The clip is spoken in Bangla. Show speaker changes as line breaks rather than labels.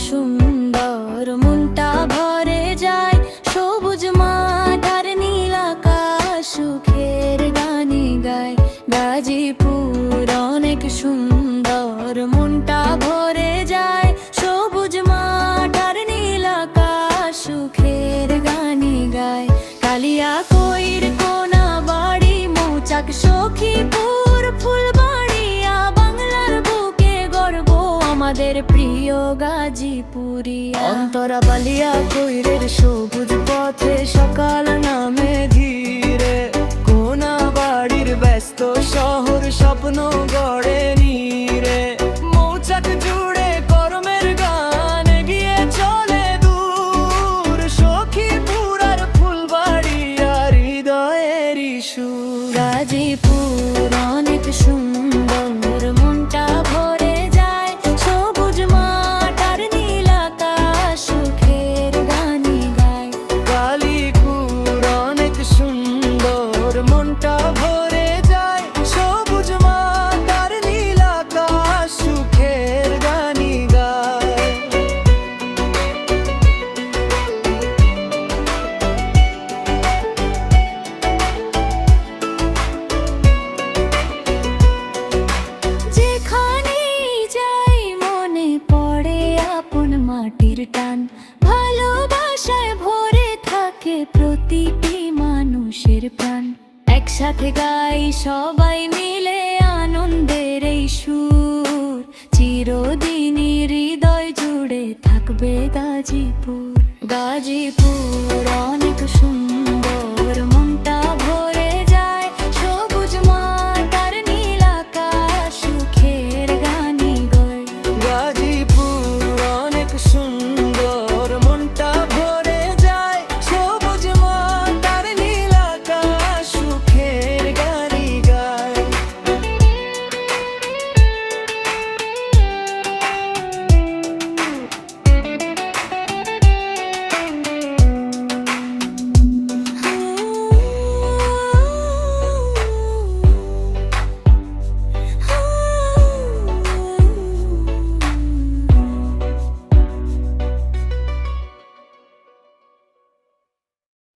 সুন্দর, মনটা ভরে যায়। সবুজ মাঠ আর নীল আকাশ, সুখের গানই গায়। গাজীপুর অনেক সুন্দর, মনটা ভরে যায়। সবুজ মাঠ আর নীল আকাশ, সুখের গানই গায়। কালিয়াকৈর কোনাবাড়ি, মৌচাক সখীপুর, ফুলবাড়িয়া, বাংলার বুকে গর্ব আমাদের প্রিয় গাজীপুরিয়া। অন্তরা বালিয়া কৈরের সবুজ পথে সকাল নামে ধীরে। কোনাবাড়ির ব্যস্ত শহর স্বপ্ন গড়ে নীরে। মৌচাক জুড়ে কর্মের গান এগিয়ে চলে দূর। সখীপুর আর ফুলবাড়িয়া হৃদয়েরই সুর। গাজীপুর অনেক সুন্দর, মনটা ভরে যায়। সবুজ মাঠ আর নীল আকাশ, সুখের গানই গায়। কালিয়াকৈর অনেক সুন্দর, মনটা ভরে যায়। সবুজ মাঠ আর নীল আকাশ, সুখের গানই গায়। যেখানেই যাই মনে পড়ে আপন মাটির টান। ভালোবাসায় ভরে থাকে প্রতিটি মানুষের প্রাণ। একসাথে গাই সবাই মিলে আনন্দের এই সুর। চিরদিনই হৃদয় জুড়ে থাকবে গাজীপুর। গাজীপুর অনেক সুন্দর।